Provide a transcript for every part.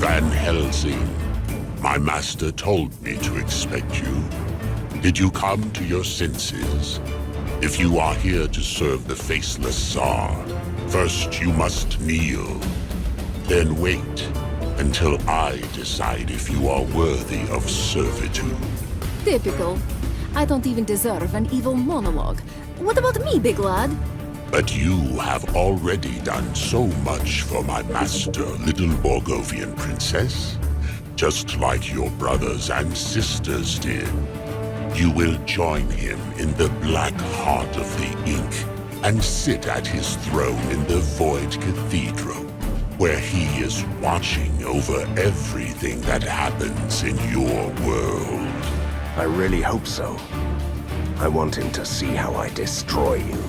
Van Helsing. My master told me to expect you. Did you come to your senses? If you are here to serve the faceless Tsar, first you must kneel. Then wait until I decide if you are worthy of servitude. Typical. I don't even deserve an evil monologue. What about me, big lad? But you have already done so much for my master, little Borgovian princess. Just like your brothers and sisters did. You will join him in the black heart of the ink and sit at his throne in the Void Cathedral, where he is watching over everything that happens in your world. I really hope so. I want him to see how I destroy you.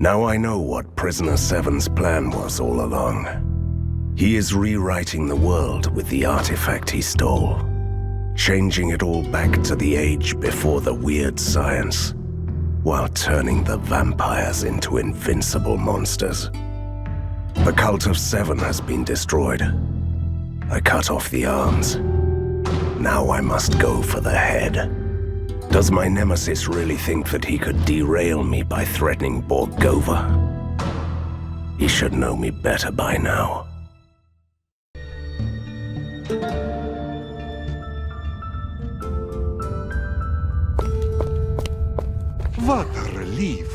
Now I know what Prisoner 7's plan was all along. He is rewriting the world with the artifact he stole, changing it all back to the age before the weird science, while turning the vampires into invincible monsters. The Cult of Seven has been destroyed. I cut off the arms. Now I must go for the head. Does my nemesis really think that he could derail me by threatening Borgova? He should know me better by now. What a relief!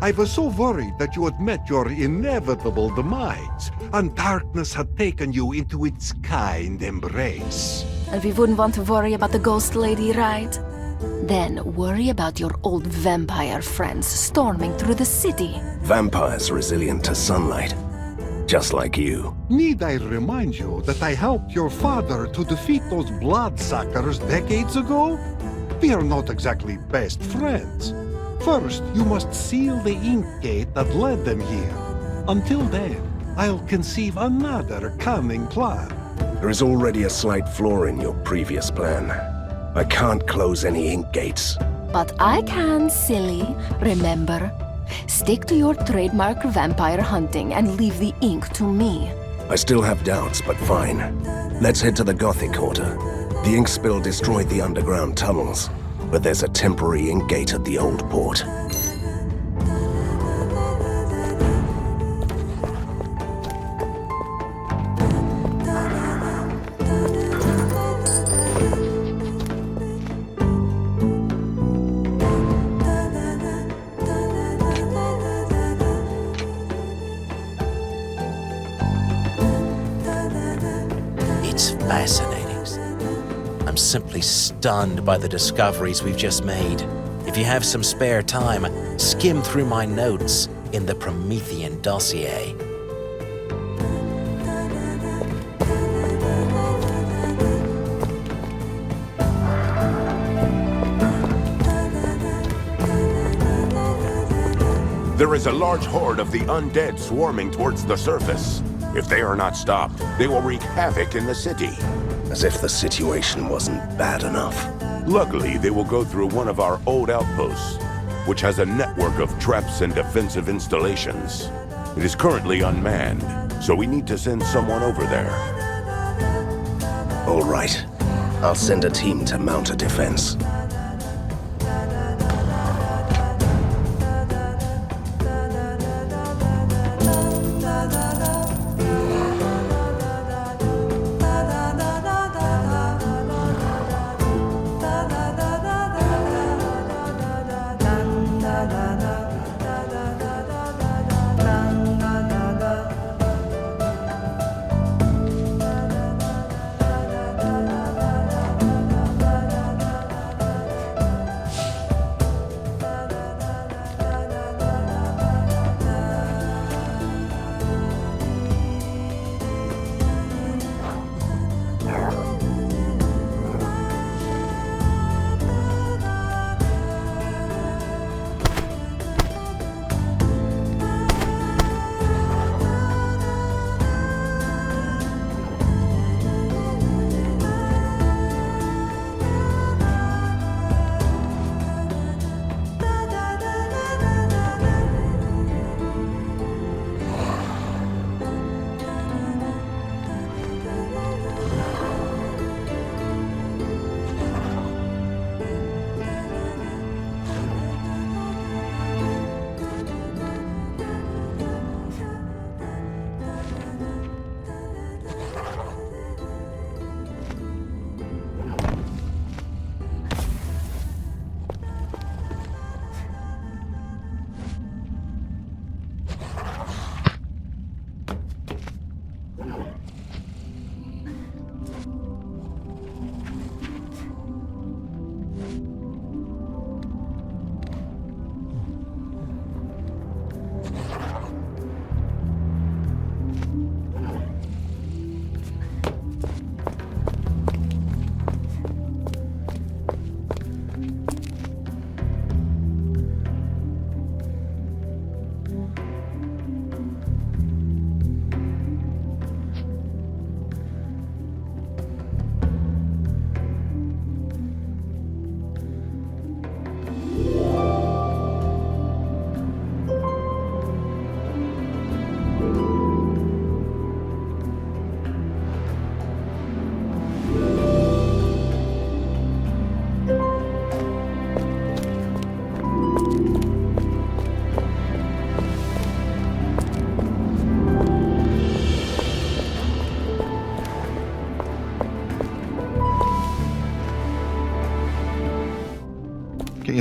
I was so worried that you had met your inevitable demise, and darkness had taken you into its kind embrace. And we wouldn't want to worry about the ghost lady, right? Then worry about your old vampire friends storming through the city. Vampires resilient to sunlight, just like you. Need I remind you that I helped your father to defeat those bloodsuckers decades ago? We are not exactly best friends. First, you must seal the ink gate that led them here. Until then, I'll conceive another cunning plan. There is already a slight flaw in your previous plan. I can't close any ink gates. But I can, silly. Remember? Stick to your trademark vampire hunting and leave the ink to me. I still have doubts, but fine. Let's head to the Gothic Quarter. The ink spill destroyed the underground tunnels, but there's a temporary ink gate at the old port. It's fascinating. I'm simply stunned by the discoveries we've just made. If you have some spare time, skim through my notes in the Promethean dossier. There is a large horde of the undead swarming towards the surface. If they are not stopped, they will wreak havoc in the city. As if the situation wasn't bad enough. Luckily, they will go through one of our old outposts, which has a network of traps and defensive installations. It is currently unmanned, so we need to send someone over there. All right. I'll send a team to mount a defense.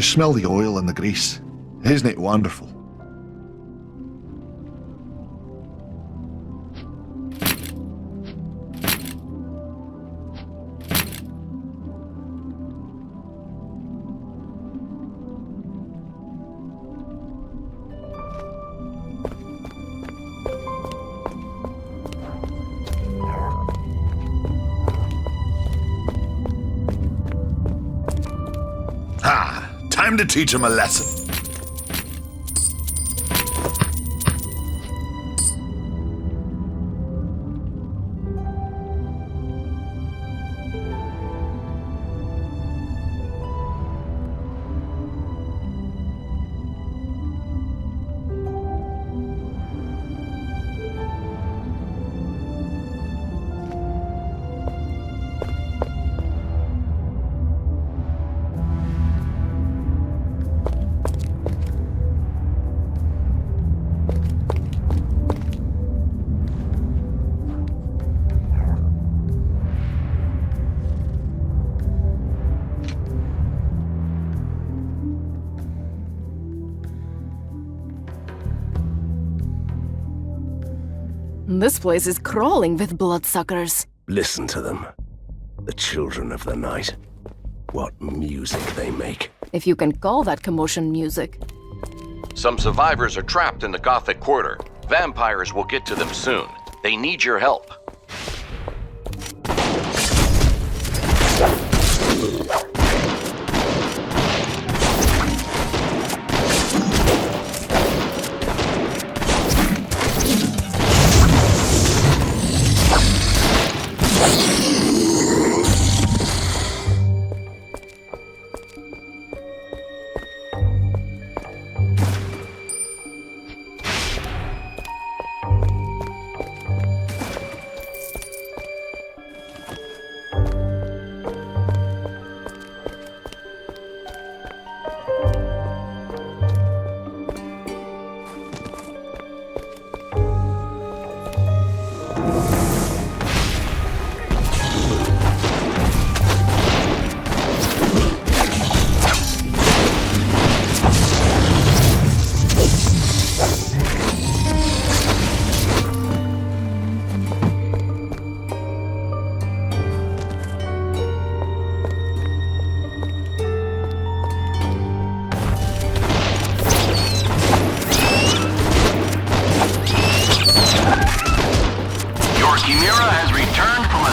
you smell the oil and the grease? Isn't it wonderful? Time to teach him a lesson. This place is crawling with bloodsuckers. Listen to them. The children of the night. What music they make. If you can call that commotion music. Some survivors are trapped in the Gothic Quarter. Vampires will get to them soon. They need your help.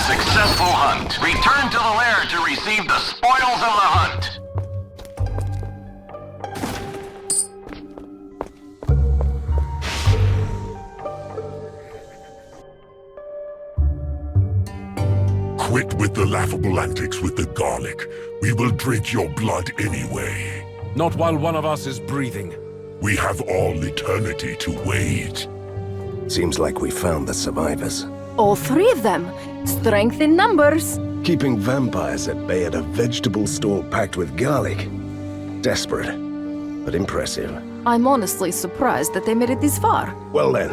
Successful hunt. Return to the lair to receive the spoils of the hunt. Quit with the laughable antics with the garlic. We will drink your blood anyway. Not while one of us is breathing. We have all eternity to wait. Seems like we found the survivors. All three of them. Strength in numbers. Keeping vampires at bay at a vegetable store packed with garlic. Desperate, but impressive. I'm honestly surprised that they made it this far. Well then,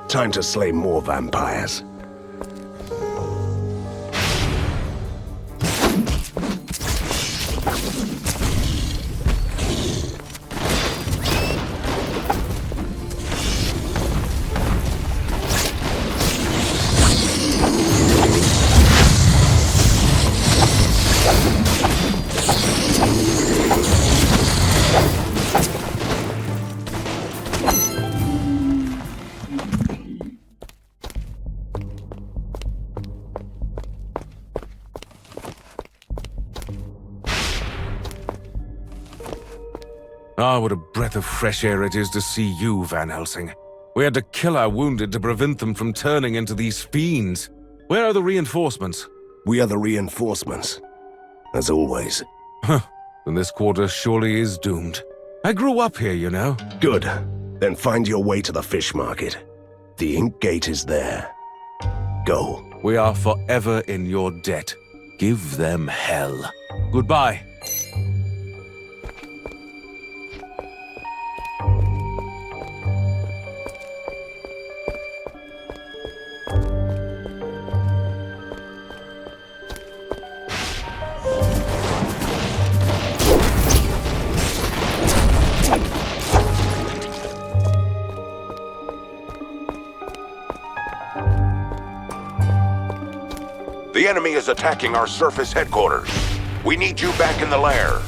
time to slay more vampires. Ah, what a breath of fresh air it is to see you, Van Helsing. We had to kill our wounded to prevent them from turning into these fiends. Where are the reinforcements? We are the reinforcements. As always. Huh. Then this quarter surely is doomed. I grew up here, you know. Good. Then find your way to the fish market. The ink gate is there. Go. We are forever in your debt. Give them hell. Goodbye. The enemy is attacking our surface headquarters. We need you back in the lair.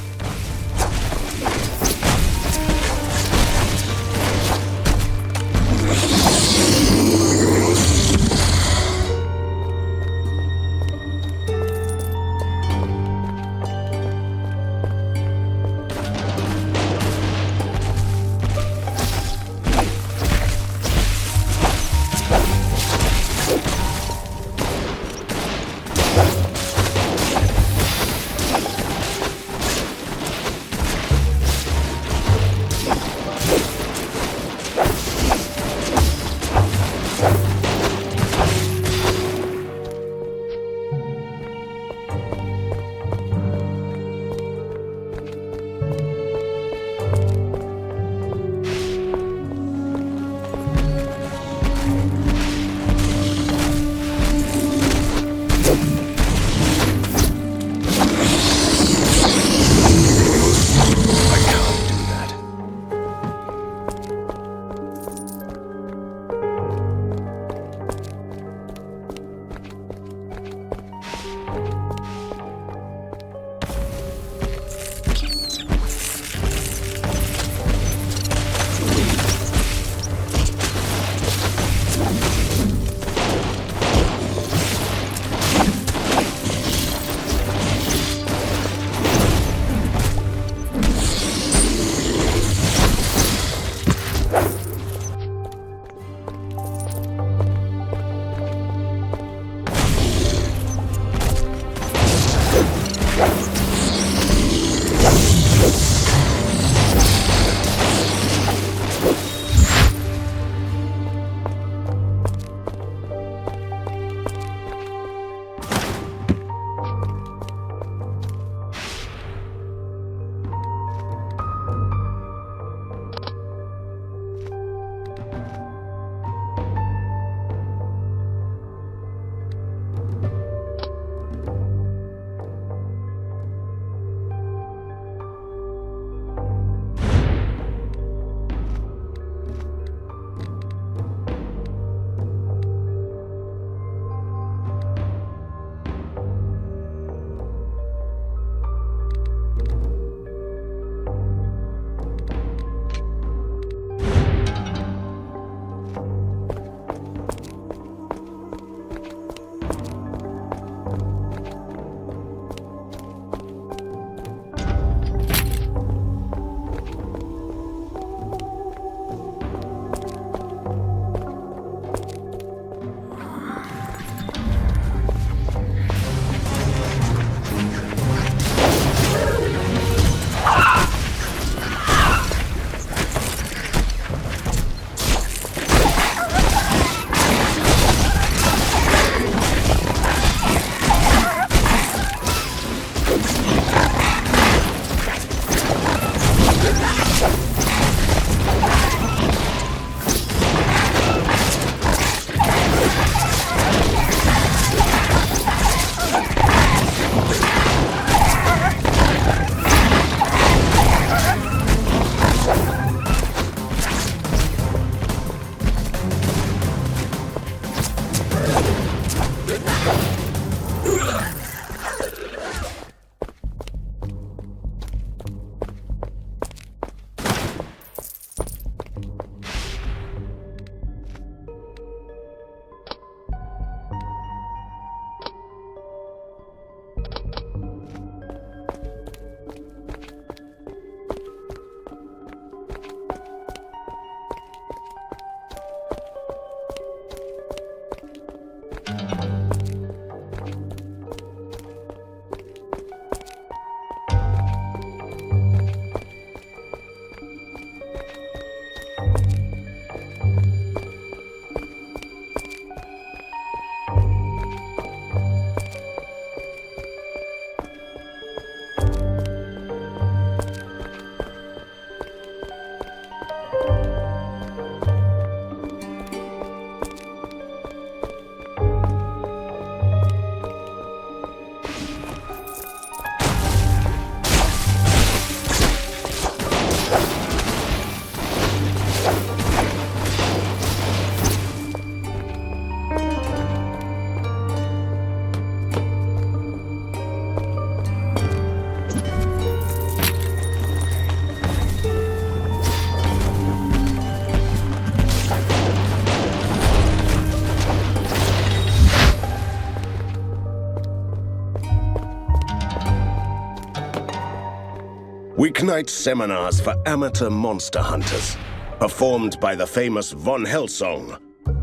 Weeknight seminars for amateur monster hunters. Performed by the famous Von Helsing.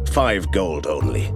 5 gold only.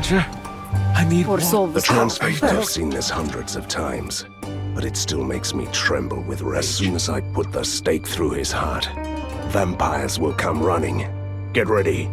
I need For The translate I've seen this hundreds of times, but it still makes me tremble with rage. As soon as I put the stake through his heart, vampires will come running. Get ready.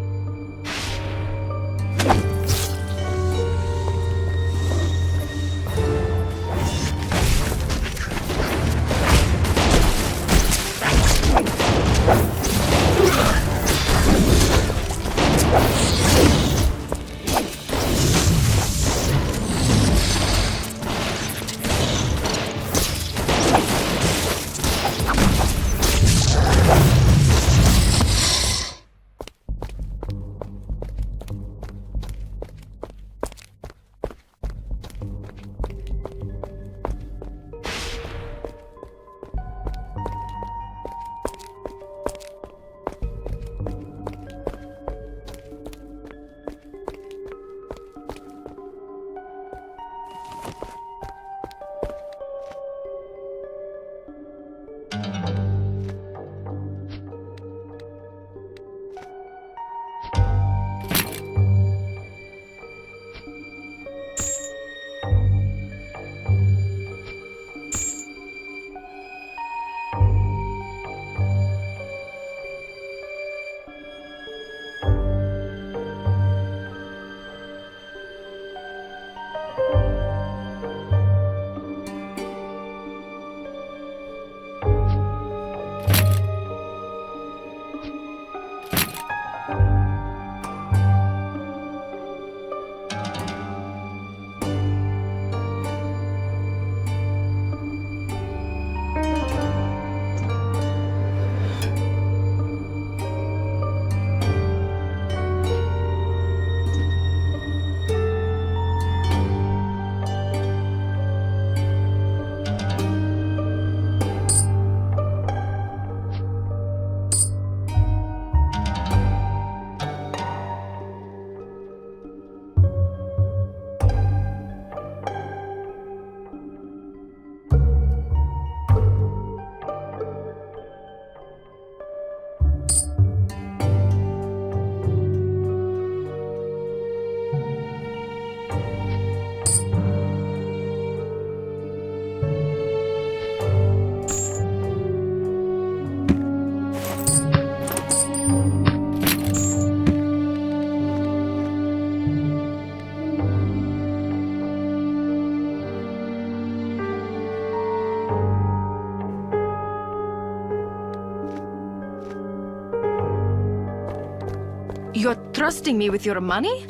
You're trusting me with your money?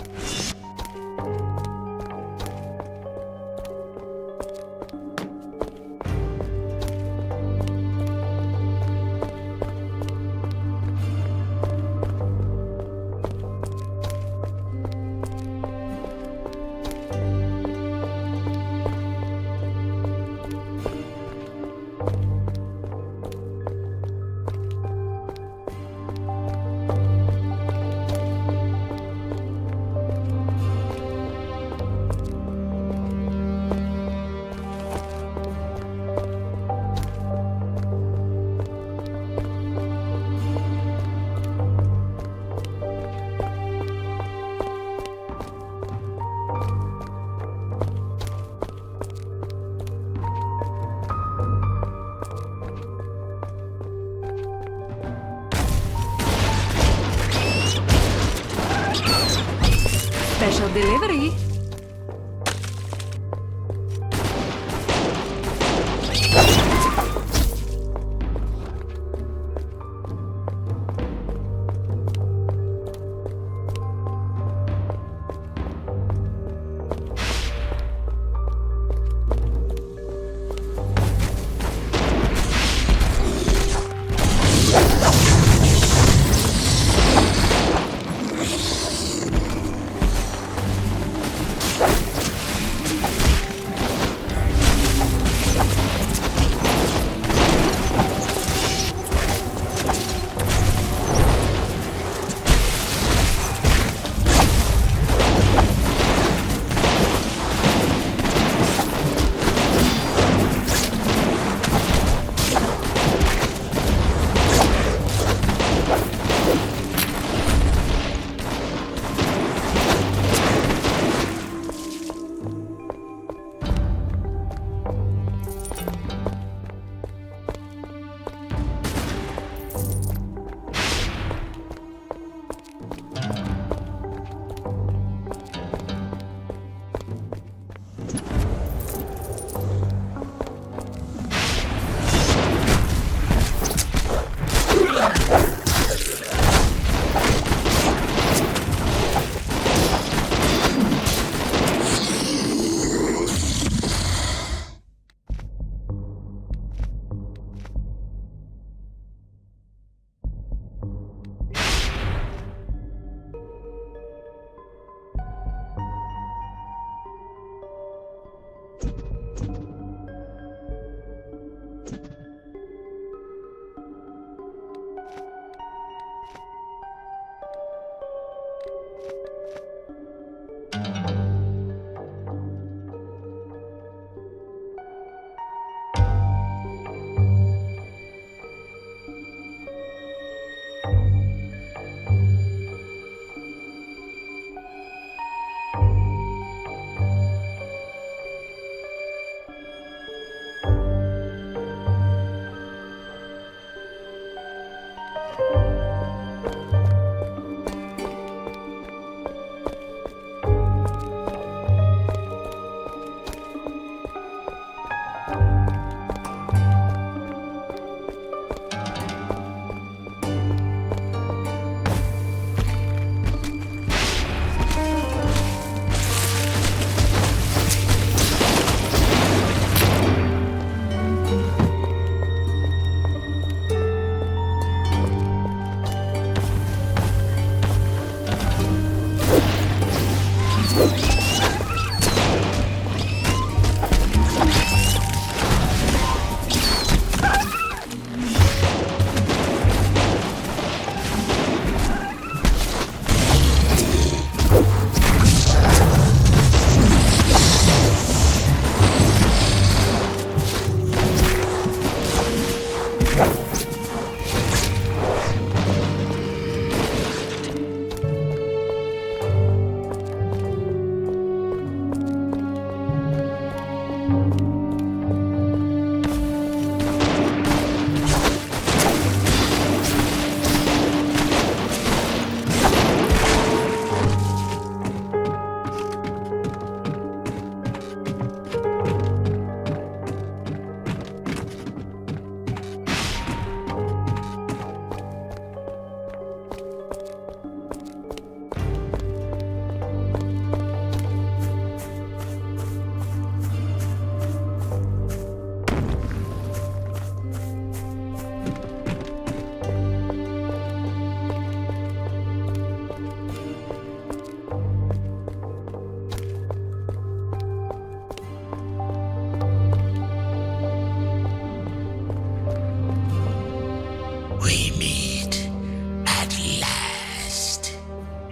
Special delivery.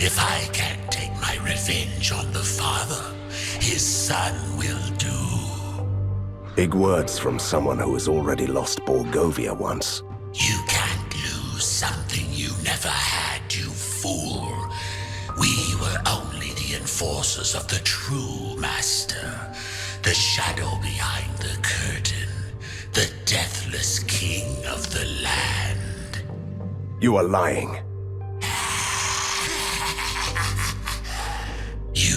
If I can't take my revenge on the father, his son will do. Big words from someone who has already lost Borgovia once. You can't lose something you never had, you fool. We were only the enforcers of the true master, the shadow behind the curtain, the deathless king of the land. You are lying. You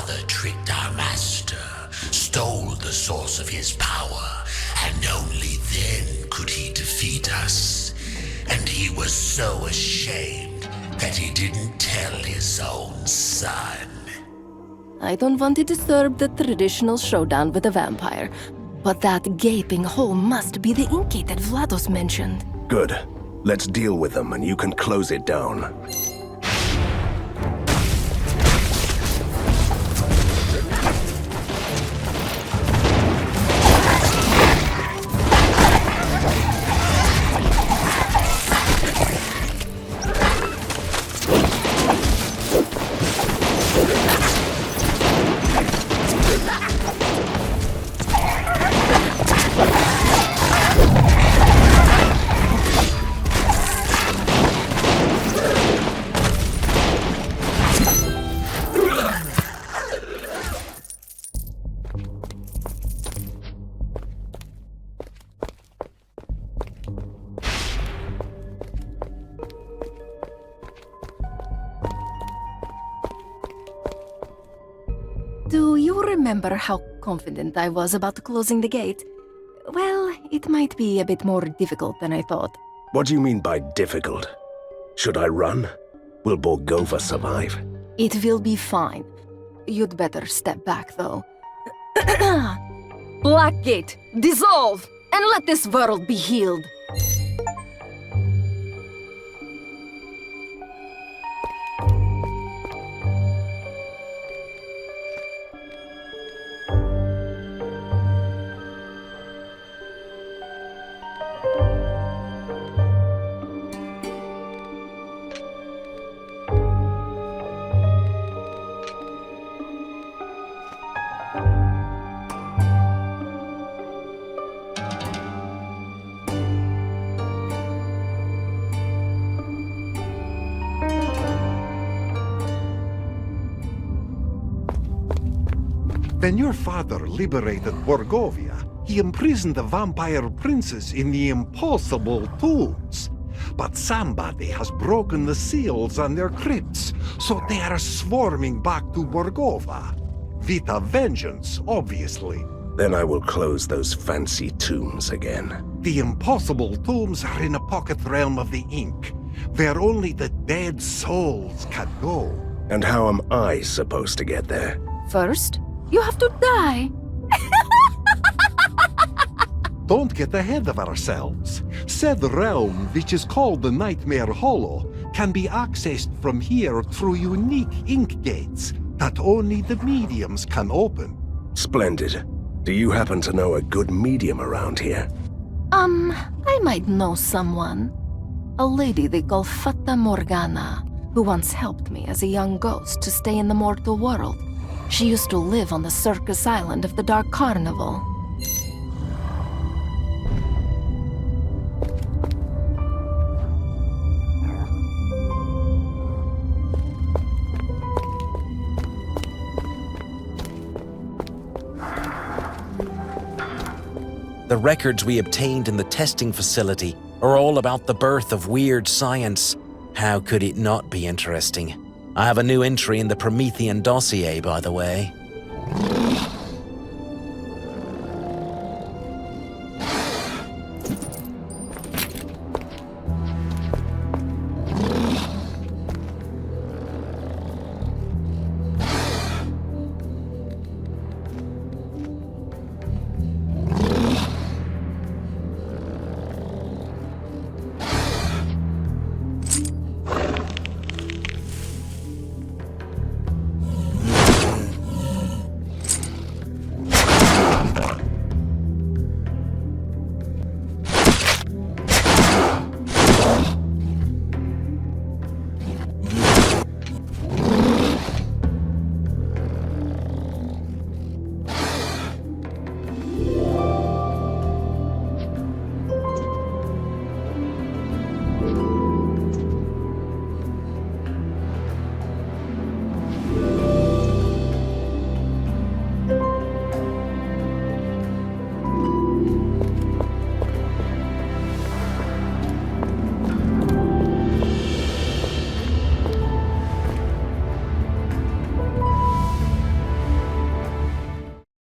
father tricked our master, stole the source of his power, and only then could he defeat us. And he was so ashamed that he didn't tell his own son. I don't want to disturb the traditional showdown with a vampire, but that gaping hole must be the ink gate that Vlados mentioned. Good. Let's deal with them and you can close it down. Do you remember how confident I was about closing the gate? Well, it might be a bit more difficult than I thought. What do you mean by difficult? Should I run? Will Borgova survive? It will be fine. You'd better step back, though. Black Gate, dissolve! And let this world be healed! When your father liberated Borgovia, he imprisoned the vampire princes in the impossible tombs. But somebody has broken the seals on their crypts, so they are swarming back to Borgova. Vita vengeance, obviously. Then I will close those fancy tombs again. The impossible tombs are in a pocket realm of the ink, where only the dead souls can go. And how am I supposed to get there? First, you have to die. Don't get ahead of ourselves. Said realm, which is called the Nightmare Hollow, can be accessed from here through unique ink gates that only the mediums can open. Splendid. Do you happen to know a good medium around here? I might know someone. A lady they call Fata Morgana, who once helped me as a young ghost to stay in the mortal world. She used to live on the circus island of the Dark Carnival. The records we obtained in the testing facility are all about the birth of weird science. How could it not be interesting? I have a new entry in the Promethean dossier, by the way.